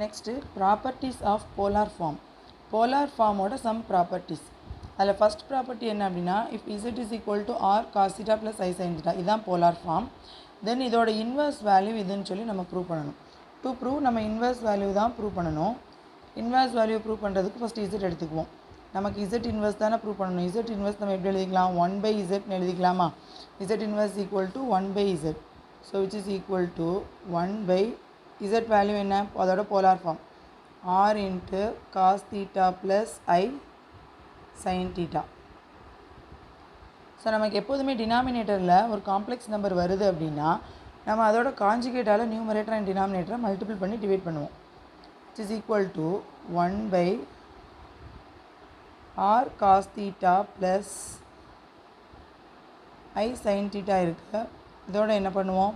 Next properties of polar form. Polar ஃபார்மோட some properties. அதில் first property என்ன அப்படின்னா, if z is equal to r cos theta plus i sin theta, இதுதான் polar form. Then இதோட inverse value இதுன்னு சொல்லி நம்ம ப்ரூவ் பண்ணணும். டு ப்ரூவ் நம்ம இன்வர்ஸ் வேல்யூ தான் ப்ரூவ் பண்ணணும். இன்வர்ஸ் வேல்யூ ப்ரூவ் பண்ணுறதுக்கு ஃபஸ்ட்டு இசட் எடுத்துக்குவோம். நமக்கு இசட் இன்வர்ஸ் தானே ப்ரூவ் பண்ணணும். இசட் இன்வர்ஸ் நம்ம எப்படி எழுதிக்கலாம்? 1/zன்னு எழுதிக்கலாமா? Z inverse equal to 1/z. So which is equal to 1/z value என்ன? அதோட polar form r into cos theta plus i sin theta. So நமக்கு எப்போதுமே டினாமினேட்டரில் ஒரு காம்ப்ளெக்ஸ் நம்பர் வருது அப்படின்னா நம்ம அதோட காஞ்சுகேட்டால் நியூமரேட்டர் அண்ட் டினாமினேட்டரை மல்டிபிள் பண்ணி டிவைட் பண்ணுவோம். Which is equal to 1/r cos theta plus i sin theta இருக்குது. இதோட என்ன பண்ணுவோம்?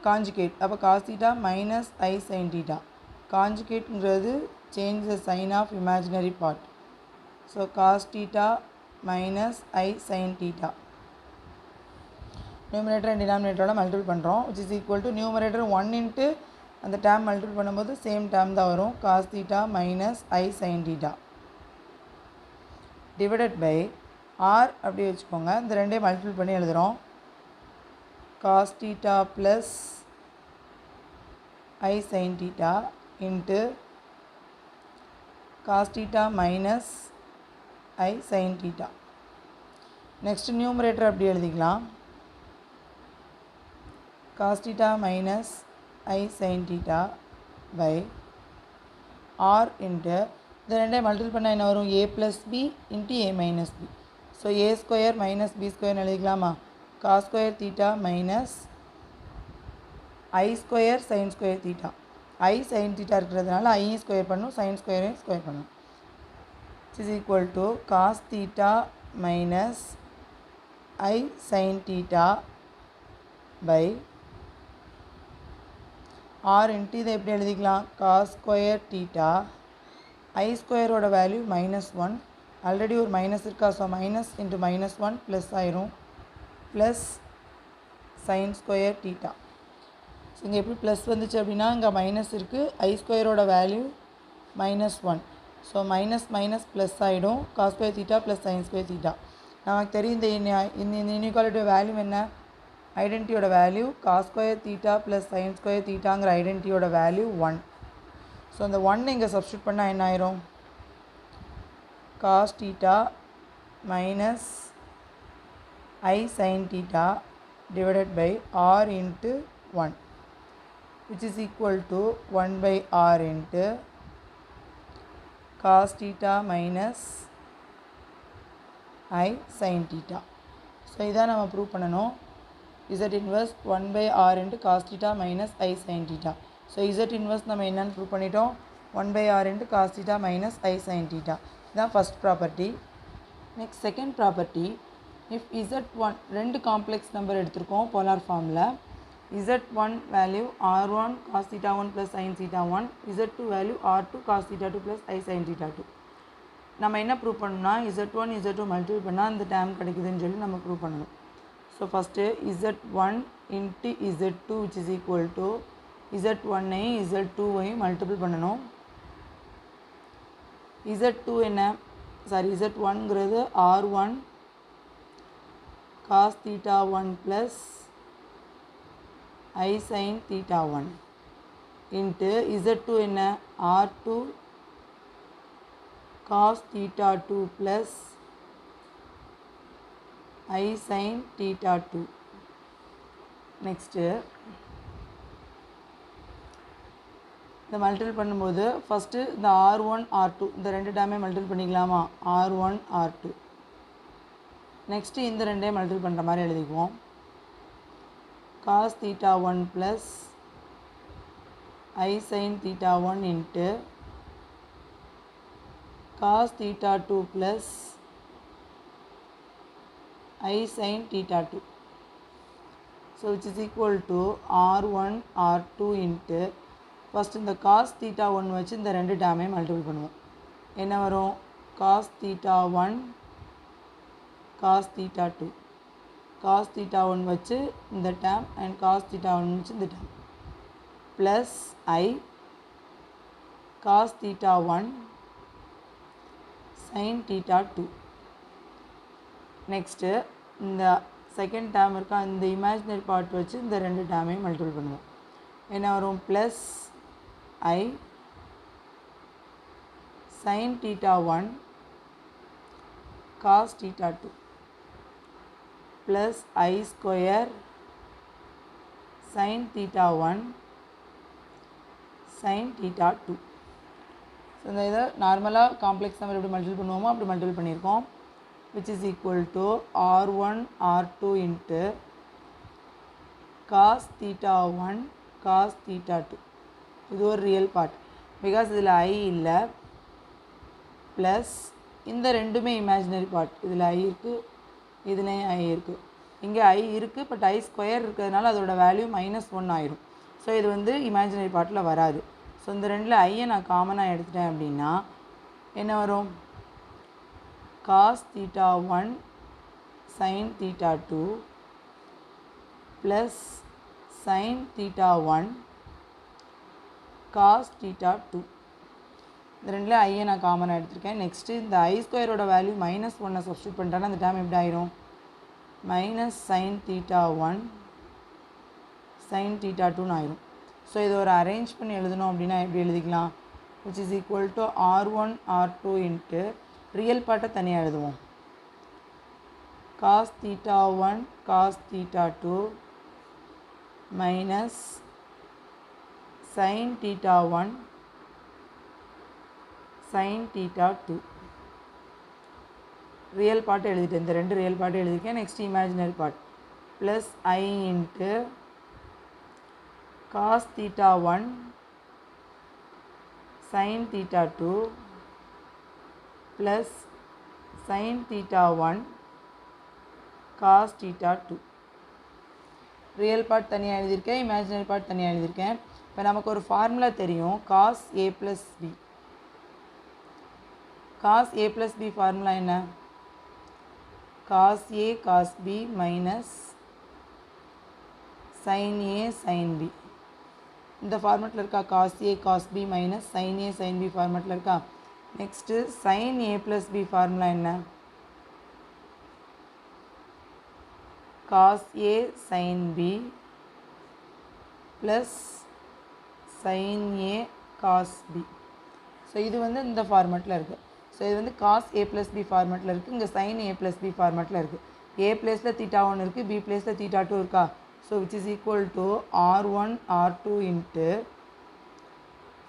காஞ்சுகேட். அப்போ cos theta minus i sin theta. காஞ்சுகேட்ங்கிறது change the sign of imaginary part. So cos theta minus i sin theta. Numerator and டினாமினேட்டரோட multiple பண்ணுறோம். Which is equal to numerator 1 into அந்த term multiple பண்ணும்போது same term தான் வரும். Cos theta minus i sin theta divided by r அப்படி வச்சுக்கோங்க. இந்த ரெண்டையும் மல்டிபிள் பண்ணி எழுதுகிறோம். Cos theta plus i sin theta into cos theta minus i sin theta. Next numerator அப்படி எழுதிக்கலாம். Cos theta minus i sin theta by r into இந்த ரெண்டையும் மல்டிபிள் பண்ணால் என்ன வரும்? A plus b into a minus b. So a square minus b ஸ்கொயர்னு எழுதிக்கலாமா? Cos square theta minus i square sin square theta. I sin theta இருக்கிறதுனால ஐயும் square பண்ணும், சைன் ஸ்கொயரையும் ஸ்கொயர் பண்ணும். Is equal to cos theta minus i sin theta by r into இதை எப்படி எழுதிக்கலாம்? Cos square theta. ஐ ஸ்கொயரோட value -1. Already ஒரு மைனஸ் இருக்கா? ஸோ மைனஸ் இன்ட்டு -1 ப்ளஸ் ஆயிரும். Plus sin square theta. So இங்கே எப்படி ப்ளஸ் வந்துச்சு அப்படின்னா இங்கே மைனஸ் இருக்குது. ஐ ஸ்கொயரோட value -1. So minus minus plus ஆகிடும். Cos square theta plus sin square theta. நமக்கு தெரியும் இந்த இன்இக்வாலிட்டியோட வேல்யூ என்ன? ஐடென்டிட்டியோட value cos square theta plus sin square தீட்டாங்கிற ஐடென்டிட்டியோட வேல்யூ 1. ஸோ அந்த 1 இங்கே சப்ஸ்டியூட் பண்ணால் என்ன ஆயிரும்? Cos theta minus i sin theta divided by r into 1 which is equal to 1/r into cos theta minus I sin theta. So இதான் நம்ம prove பண்ணணும். Z inverse 1/r into cos theta minus I sin theta. So Z inverse நம்ம என்னன்னு prove பண்ணிட்டோம்? 1/r into cos theta minus I sin theta. இதுதான் first property. Next second property, if Z1 ரெண்டு complex number எடுத்திருக்கோம் polar ஃபார்மில். Z1 value R1 cos theta 1 plus sin theta 1, Z2 value R2 cos theta 2 plus I sin theta 2. நம்ம என்ன prove பண்ணணும்னா Z1 Z2 multiple பண்ணால் அந்த dam கிடைக்குதுன்னு சொல்லி நம்ம ப்ரூவ் பண்ணணும். So first Z1 into Z2 which is equal to Z1ஐயும் Z2ஐயும் மல்டிபிள் பண்ணணும். Z2 என்ன? Z1ங்கிறது R1 cos theta 1 plus I sin theta 1 into Z2 என்ன? R2 cos theta 2 plus I sin theta 2. Next இந்த மல்டிபிள் பண்ணும்போது ஃபஸ்ட்டு இந்த R1 R2 இந்த ரெண்டு டேமே மல்டிபிள் பண்ணிக்கலாமா? R1 R2. நெக்ஸ்ட்டு இந்த ரெண்டையும் மல்டிபிள் பண்ணுற மாதிரி எழுதிக்குவோம். cos theta 1 plus I sin theta 1 into cos theta 2 plus I sin theta 2. So which is equal to R1 R2 into first இந்த cos theta 1 வச்சு இந்த ரெண்டு டேமையும் மல்டிபிள் பண்ணுவோம். என்ன வரும்? cos theta 1 cos theta 2. cos theta 1 வச்சு இந்த டேம் அண்ட் cos theta 1 வச்சு இந்த term plus i cos theta 1 sin theta 2. Next இந்த செகண்ட் டேர்ம் இருக்கா, இந்த இமேஜினரி பார்ட் வச்சு இந்த ரெண்டு டேர்மையும் மல்டிபிள் பண்ணுவோம். என்ன வரும்? Plus i sin theta 1 cos theta 2 plus i square sin theta 1 sin theta 2. So இந்த இதை நார்மலாக காம்ப்ளெக்ஸ் நம்பர் எப்படி மல்டிபிள் பண்ணுவோமோ அப்படி மல்டிபிள் பண்ணியிருக்கோம். which is equal to r1 r2 into cos theta 1 cos theta 2. இது ஒரு ரியல் பார்ட் பிகாஸ் இதில் ஐ இல்லை, ப்ளஸ் இந்த ரெண்டுமே இமேஜினரி பார்ட். இதில் ஐ இருக்குது, இதுலேயும் ஐ இருக்குது. இங்கே ஐ இருக்குது, பட் ஐ ஸ்கொயர் இருக்கிறதுனால அதோட வேல்யூ -1 ஆயிரும். ஸோ இது வந்து இமேஜினரி பார்ட்டில் வராது. ஸோ இந்த ரெண்டில் ஐயை நான் காமனாக எடுத்துட்டேன் அப்படின்னா என்ன வரும்? cos theta 1 sin theta 2 plus sin theta 1 cos theta 2. இந்த ரெண்டில் ஐயை நான் காமனாக எடுத்திருக்கேன். நெக்ஸ்ட்டு இந்த ஐ ஸ்கொயரோட வேல்யூ -1 சப்ஸ்டியூட் பண்ணிட்டேன்னா அந்த டேர்ம் எப்படி ஆயிரும்? sin theta 1 sin theta 2ன்னு ஆயிரும். ஸோ இது ஒரு அரேஞ்ச் பண்ணி எழுதணும் அப்படின்னா எப்படி எழுதிக்கலாம்? which is equal to r1 r2 into real பார்ட்டை தனியாக எழுதுவோம். cos theta 1 cos theta 2 minus sin theta 1 sin theta 2. Real பார்ட்டை எழுதிட்டேன், இந்த ரெண்டு ரியல் பார்ட்டை எழுதிருக்கேன். நெக்ஸ்ட் இமேஜினரி பார்ட் ப்ளஸ் ஐ into cos theta 1 sin theta 2 plus sin theta 1 cos theta 2. Real part தனியாக எழுதியிருக்கேன், இமேஜினரி பார்ட் தனியாக எழுதியிருக்கேன். இப்போ நமக்கு ஒரு ஃபார்முலா தெரியும், cos a plus b. cos a plus b formula என்ன? cos a cos b minus sin a sin b. இந்த ஃபார்மேட்டில் இருக்கா? cos a cos b minus sin a sin b ஃபார்மேட்டில் இருக்கா? Next sin a plus b formula என்ன? cos a sin b plus sin a cos b. So இது வந்து இந்த ஃபார்மேட்டில் இருக்குது. ஸோ இது வந்து cos a plus b ஃபார்மேட்டில் இருக்குது, இங்கே sin a plus b ஃபார்மேட்டில் இருக்குது. a பிளேஸில் தீட்டா 1 இருக்குது, b பிளேஸில் தீட்டா 2 இருக்கா? So which is equal to r1 r2 into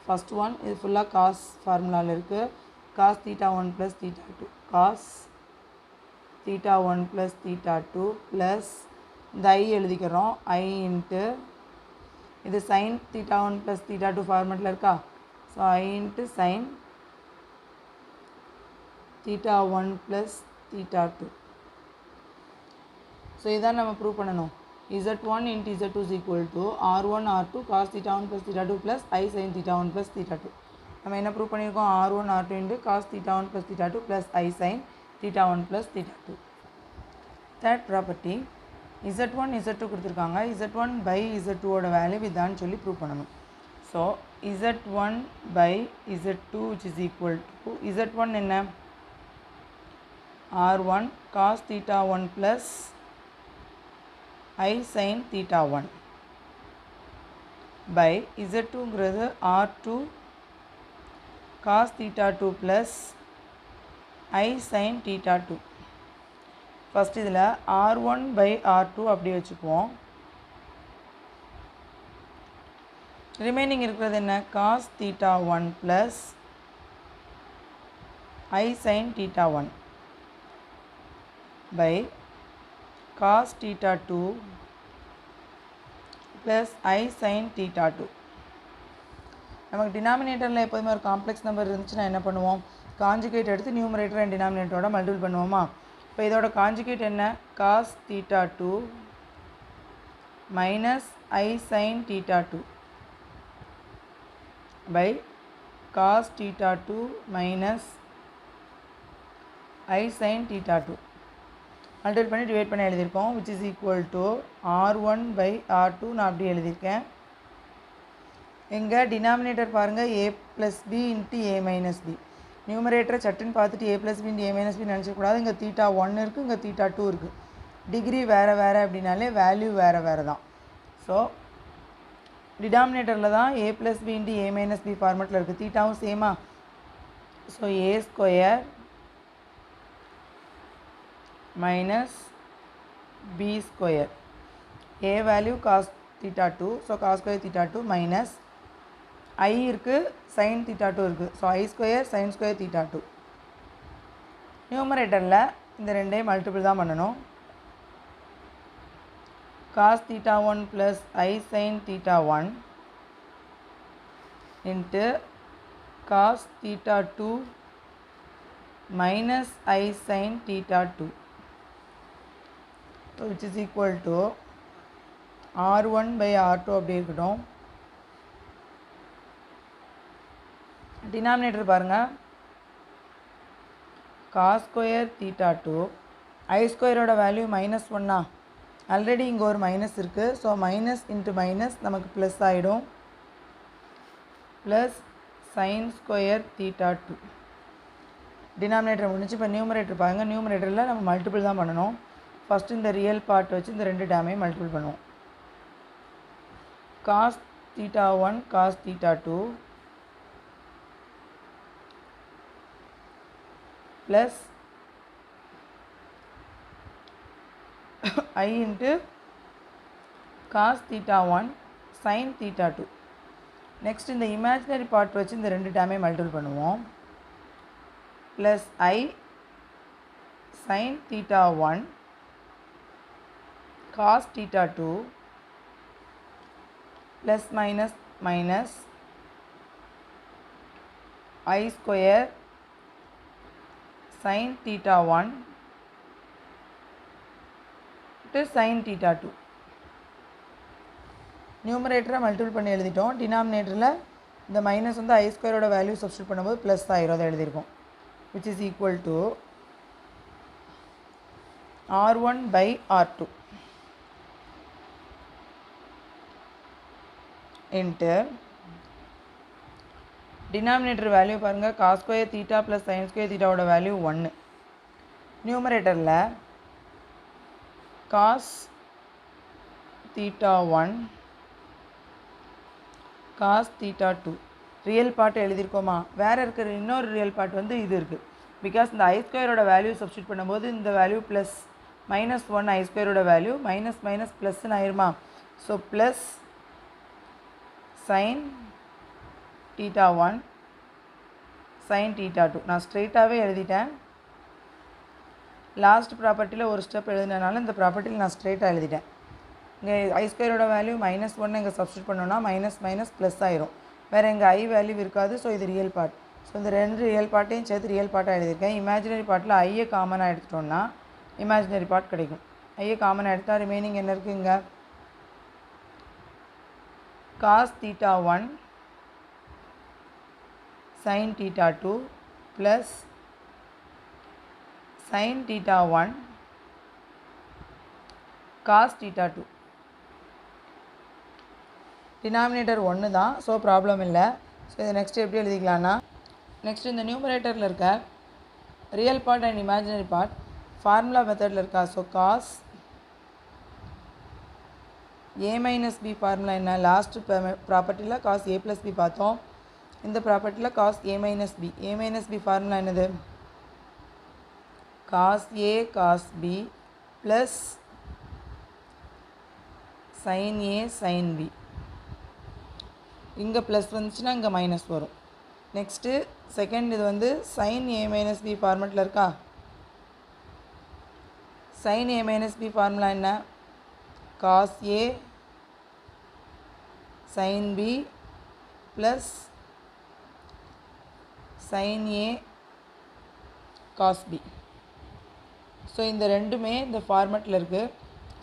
first one இது ஃபுல்லாக காஸ் ஃபார்முலாவில் இருக்குது. cos theta 1 plus theta 2 cos theta 1 plus theta 2 plus இந்த ஐ எழுதிக்கிறோம், ஐ இன்ட்டு இது sin theta 1 plus theta 2 ஃபார்மேட்டில் இருக்கா? So I into sin theta 1 plus theta 2. So இதான் நம்ம ப்ரூவ் பண்ணணும். z1 into z2 is equal to r1 r2 cos theta 1 plus theta 2 plus I sin theta 1 plus theta 2. நம்ம என்ன prove பண்ணியிருக்கோம்? r1 r2 into cos theta 1 plus theta 2 plus I sin theta 1 plus theta 2. Third property z1 z2 கொடுத்துருக்காங்க, z1 by z2 ஓட value இதான்னு சொல்லி prove பண்ணணும். So z1 by z2 which is equal to z1 என்ன? r1 cos theta 1 plus I sin theta 1 by z2ங்கிறது r2 cos theta 2 plus I sin theta 2. First இதில் r1 by r2 அப்படி வச்சுக்குவோம். Remaining இருக்கிறது என்ன? cos theta 1 plus I sin theta 1 by cos theta 2 plus I sin theta 2. நமக்கு டினாமினேட்டரில் எப்போதுமே ஒரு complex number இருந்துச்சுன்னா என்ன பண்ணுவோம்? காஞ்சுகேட் எடுத்து நியூமரேட்டர் அண்ட் டினாமினேட்டரோட மல்டிபிள் பண்ணுவோமா? இப்போ இதோட காஞ்சுகேட் என்ன? cos theta 2 minus I sin theta 2 by cos theta 2 minus I sin theta 2. Multiple பண்ணி டிவைட் பண்ணி எழுதியிருக்கோம், which is equal to r1 by r2 நான் அப்படி எழுதியிருக்கேன். எங்கள் டினாமினேட்டர் பாருங்கள் a + b × a - b. நியூமரேட்டரை சட்டுன்னு பார்த்துட்டு a + b × a - b நினச்சக்கூடாது. இங்கே θ1 இருக்குது, இங்கே θ2 இருக்குது. டிகிரி வேறு வேறு அப்படின்னாலே வேல்யூ வேறு வேறு தான். ஸோ டினாமினேட்டரில் தான் a + b × a - b ஃபார்மெட்டில் இருக்குது. தீட்டாவும் சேமா. So a² - b². a வேல்யூ cos θ2, so cos² θ2 minus I இருக்குது, sin θ2 இருக்குது. So I² sin² θ2. நியூமரேட்டரில் இந்த ரெண்டையும் மல்டிபிள் தான் பண்ணணும். cos θ1 + I sin θ1 into cos θ2 minus I sin θ2, which is equal to R1/R2 அப்படி இருக்கட்டும். டினாமினேட்டர் பாருங்கள், cos² θ2 I² வேல்யூ -1. ஆல்ரெடி இங்கே ஒரு மைனஸ் இருக்குது. ஸோ மைனஸ் இன்ட்டு மைனஸ் நமக்கு ப்ளஸ் ஆகிடும். Plus sin² θ2. டினாமினேட்டர் முடிஞ்சு. இப்போ நியூமரேட்டர் பாருங்கள். நியூமரேட்டரில் நம்ம மல்டிபிள் தான் பண்ணணும். ஃபஸ்ட்டு இந்த ரியல் பார்ட் வச்சு இந்த ரெண்டு டேமையும் மல்டிபிள் பண்ணுவோம். cos θ1 cos θ2 plus I into cos θ1 sin θ2. Next இந்த இமேஜினரி பார்ட் வச்சு இந்த ரெண்டு டேமையும் மல்டிபிள் பண்ணுவோம். Plus I sin θ1 cos θ2 plus minus minus I² sin θ1 sin θ2. நியூமரேட்டரை மல்டிபிள் பண்ணி எழுதிட்டோம். டினாமினேட்டரில் இந்த மைனஸ் வந்து I² வேல்யூ சப்ஸ்டியூட் பண்ணும்போது ப்ளஸ் ஆயிரும். அதை எழுதியிருக்கோம். which is equal to R1/R2 into denominator value பாருங்கள், cos² θ ப்ளஸ் sin² θவோட வேல்யூ 1. நியூமரேட்டரில் cos θ1 cos θ2 ரியல் பார்ட் எழுதியிருக்கோமா? வேறு இருக்கிற இன்னொரு ரியல் பார்ட் வந்து இது இருக்குது. பிகாஸ் இந்த I² வேல்யூ சப்ஸ்டியூட் பண்ணும்போது இந்த value plus -1 I² value minus minus ப்ளஸ்ன்னு ஆயிருமா? So plus sin θ1 sin θ2. நான் ஸ்ட்ரெயிட்டாகவே எழுதிட்டேன். லாஸ்ட் ப்ராப்பர்ட்டியில் ஒரு ஸ்டெப் எழுதினால இந்த ப்ராப்பர்ட்டியில் நான் ஸ்ட்ரெயிட்டாக எழுதிட்டேன். இங்கே I² வேல்யூ -1 இங்கே சப்ஸ்டியூட் பண்ணோன்னா மைனஸ் மைனஸ் ப்ளஸ் ஆயிரும். வேறு எங்கள் I வேல்யூ இருக்காது. ஸோ இது ரியல் பார்ட். ஸோ இந்த ரெண்டு ரியல் பார்ட்டையும் சேர்த்து ரியல் பார்ட்டாக எழுதியிருக்கேன். இமேஜினரி பார்ட்டில் ஐயை காமனாக எடுத்துட்டோன்னா இமேஜினரி பார்ட் கிடைக்கும். ஐயை காமனாக எடுத்தால் ரிமைனிங் என்ன இருக்குங்க? cos θ1 sin θ2 plus sin θ1 cos θ2. Denominator 1 தான். ஸோ ப்ராப்ளம் இல்லை. ஸோ இதை நெக்ஸ்ட் எப்படி எழுதிக்கலான்னா, நெக்ஸ்ட் இந்த நியூமரேட்டரில் இருக்க real part and imaginary part formula மெத்தடில் இருக்கா? So cos a - b formula என்ன? லாஸ்ட் ப்ராப்பர்ட்டியில் cos a + b பார்த்தோம். இந்த ப்ராப்பர்ட்டியில் cos a - b. a - b formula என்னது? cos a cos b plus sin a sin b. இங்கே ப்ளஸ் வந்துச்சுன்னா இங்கே மைனஸ் வரும். நெக்ஸ்ட்டு செகண்ட் இது வந்து sin a - b ஃபார்மெட்டில் இருக்கா? sin a - b ஃபார்முலா என்ன? cos a sin b plus sin a cos b. So இந்த ரெண்டுமே இந்த ஃபார்மெட்டில் இருக்குது.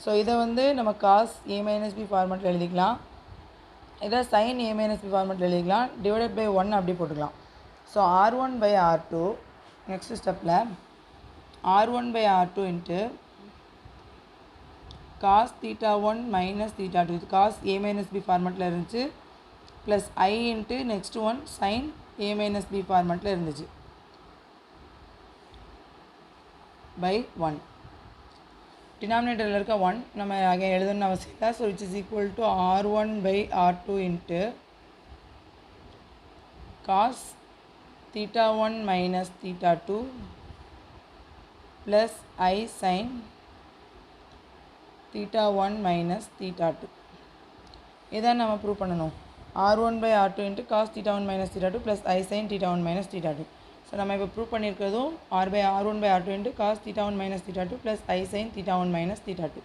ஸோ இதை வந்து நம்ம cos a - b ஃபார்மெட்டில் எழுதிக்கலாம். இதை sin a - b ஃபார்மெட்டில் எழுதிக்கலாம். டிவைடட் பை 1 அப்படி போட்டுக்கலாம். ஸோ R1/R2 நெக்ஸ்ட் ஸ்டெப்பில் R1/R2 இன்ட்டு cos θ1 மைனஸ் θ2. இது cos a - b ஃபார்மெட்டில் இருந்துச்சு. ப்ளஸ் ஐ இன்ட்டு நெக்ஸ்ட் ஒன் சைன் ஏ மைனஸ் பி ஃபார்மெட்டில் இருந்துச்சு பை 1. டினாமினேட்டரில் இருக்க 1 நம்ம அங்கே எழுதணும்னு அவசியம் இல்லை. So which is equal to r1 by r2 into cos theta 1 minus theta 2 plus i sin theta 1 minus theta 2. இதான் நம்ம ப்ரூவ் பண்ணணும். r1 by r2 into cos theta 1 minus theta 2 plus i sin theta 1 minus theta 2. So நம்ம இப்போ prove பண்ணியிருக்கிறதும் r1 by r2 into cos theta 1 minus theta 2 plus i sin theta 1 minus theta 2.